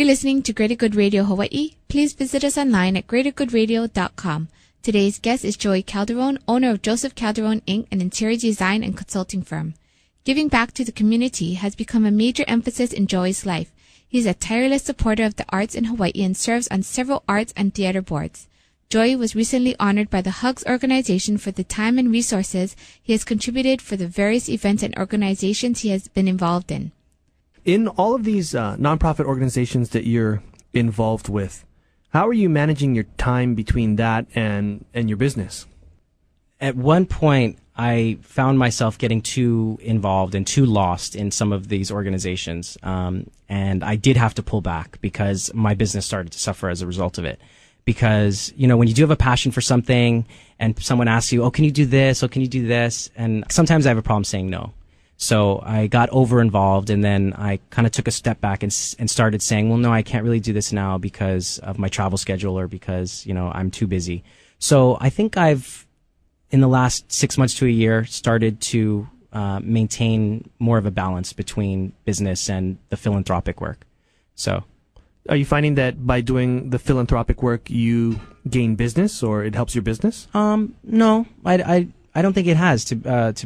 You're listening to Greater Good Radio Hawaii. Please visit us online at greatergoodradio.com. Today's guest is Joey Caldarone, owner of Joseph Caldarone, Inc., an interior design and consulting firm. Giving back to the community has become a major emphasis in Joey's life. He is a tireless supporter of the arts in Hawaii and serves on several arts and theater boards. Joey was recently honored by the HUGS organization for the time and resources he has contributed for the various events and organizations he has been involved in. In all of these nonprofit organizations that you're involved with, how are you managing your time between that and your business? At one point, I found myself getting too involved and too lost in some of these organizations. And I did have to pull back because my business started to suffer as a result of it. Because, you know, when you do have a passion for something and someone asks you, oh, can you do this? Oh, can you do this? And sometimes I have a problem saying no. So I got over involved, and then I kind of took a step back and started saying, well, no, I can't really do this now because of my travel schedule or because, you know, I'm too busy. So I think I've, in the last 6 months to a year, started to maintain more of a balance between business and the philanthropic work. So, are you finding that by doing the philanthropic work, you gain business or it helps your business? No, I don't think it has, to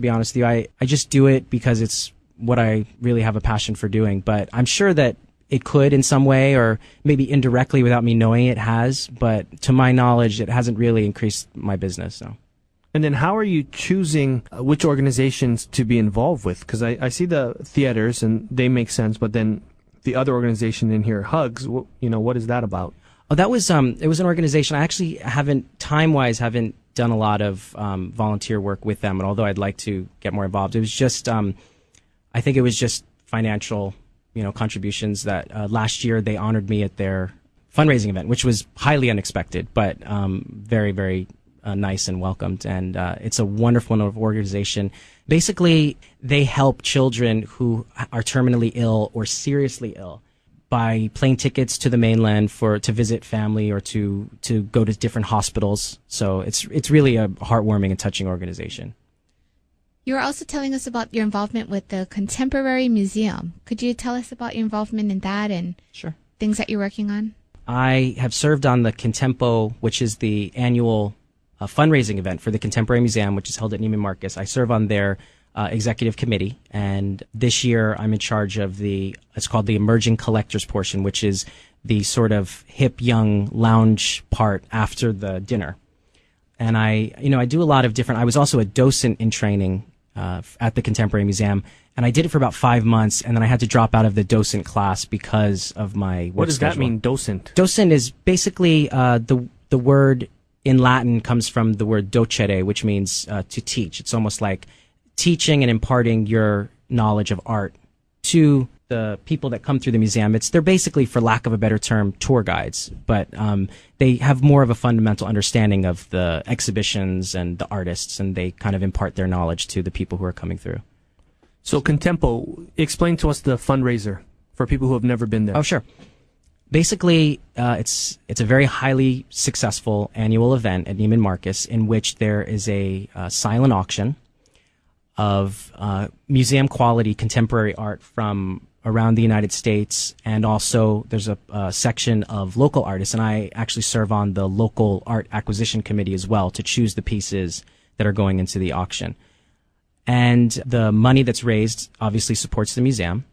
be honest with you. I just do it because it's what I really have a passion for doing. But I'm sure that it could in some way, or maybe indirectly without me knowing it has. But to my knowledge, it hasn't really increased my business. So. And then how are you choosing which organizations to be involved with? Because I see the theaters and they make sense, but then the other organization in here, HUGS, what is that about? Oh, that was it was an organization. I actually haven't done a lot of volunteer work with them, and although I'd like to get more involved, it was just I think it was just financial, contributions that last year they honored me at their fundraising event, which was highly unexpected, but very, very nice and welcomed. And it's a wonderful organization. Basically, they help children who are terminally ill or seriously ill buy plane tickets to the mainland to visit family or to go to different hospitals. So it's really a heartwarming and touching organization. You were also telling us about your involvement with the Contemporary Museum. Could you tell us about your involvement in that and Sure. things that you're working on? I have served on the Contempo, which is the annual fundraising event for the Contemporary Museum, which is held at Neiman Marcus. I serve on their executive committee, and this year I'm in charge of it's called the Emerging Collectors portion, which is the sort of hip, young lounge part after the dinner. And I do a lot of different, I was also a docent in training at the Contemporary Museum, and I did it for about 5 months, and then I had to drop out of the docent class because of my work What does schedule. that mean, docent? Docent is basically the word in Latin comes from the word docere, which means to teach. It's almost like teaching and imparting your knowledge of art to the people that come through the museum. They're basically, for lack of a better term, tour guides, but they have more of a fundamental understanding of the exhibitions and the artists, and they kind of impart their knowledge to the people who are coming through. So Contempo, explain to us the fundraiser for people who have never been there. Oh, sure. Basically, it's a very highly successful annual event at Neiman Marcus in which there is a silent auction of museum quality contemporary art from around the United States, and also there's a section of local artists, and I actually serve on the local art acquisition committee as well to choose the pieces that are going into the auction. And the money that's raised obviously supports the museum,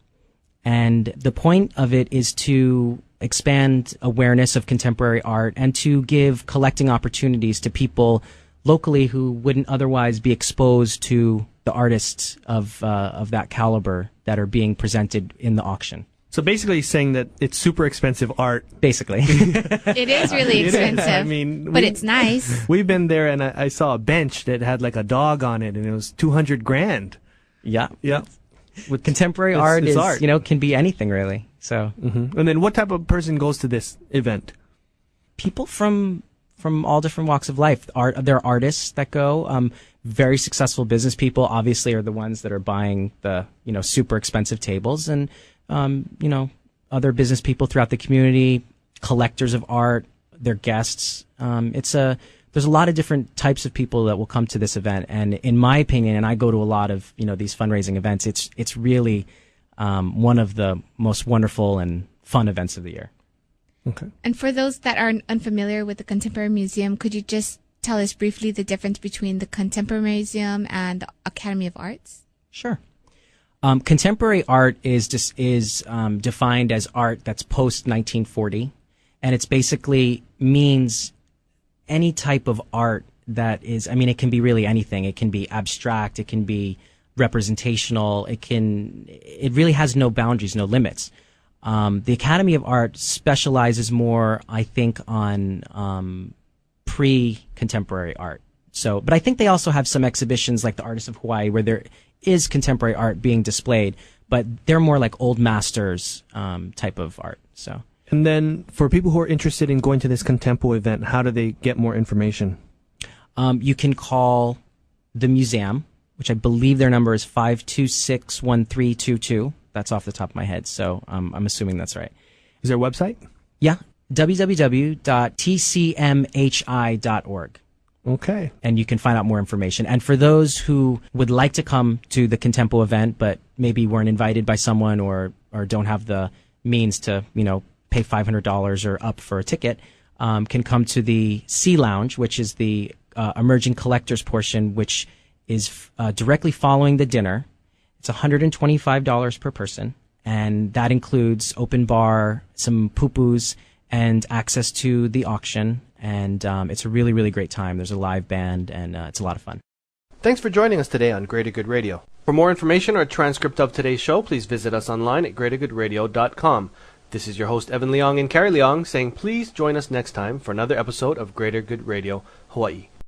and the point of it is to expand awareness of contemporary art and to give collecting opportunities to people locally who wouldn't otherwise be exposed to the artists of that caliber that are being presented in the auction. So basically saying that it's super expensive art. Basically. It is really expensive, I mean, but it's nice. We've been there, and I saw a bench that had like a dog on it, and it was $200,000. Yeah. Yeah. With contemporary art it's is, art. Can be anything really. So, And then what type of person goes to this event? people from all different walks of life. There are artists that go. Very successful business people obviously are the ones that are buying the super expensive tables, and other business people throughout the community, collectors of art, their guests. There's a lot of different types of people that will come to this event, and in my opinion, and I go to a lot of these fundraising events, it's really one of the most wonderful and fun events of the year. Okay. And for those that are unfamiliar with the Contemporary Museum, could you just tell us briefly the difference between the Contemporary Museum and the Academy of Arts? Sure. Contemporary art is defined as art that's post 1940, and it's basically means any type of art that is. I mean, it can be really anything. It can be abstract. It can be representational. It really has no boundaries, no limits. The Academy of Art specializes more, I think, on pre-contemporary art. But I think they also have some exhibitions like the Artists of Hawaii where there is contemporary art being displayed, but they're more like old masters type of art. So. And then for people who are interested in going to this Contempo event, how do they get more information? You can call the museum, which I believe their number is 526-1322. That's off the top of my head, so I'm assuming that's right. Is there a website? Yeah, www.tcmhi.org. Okay. And you can find out more information. And for those who would like to come to the Contempo event, but maybe weren't invited by someone or don't have the means to, pay $500 or up for a ticket, can come to the Sea Lounge, which is the emerging collectors portion, which is directly following the dinner. It's $125 per person, and that includes open bar, some pupus, and access to the auction. And it's a really, really great time. There's a live band, and it's a lot of fun. Thanks for joining us today on Greater Good Radio. For more information or a transcript of today's show, please visit us online at greatergoodradio.com. This is your host, Evan Leong and Carrie Leong, saying please join us next time for another episode of Greater Good Radio, Hawaii.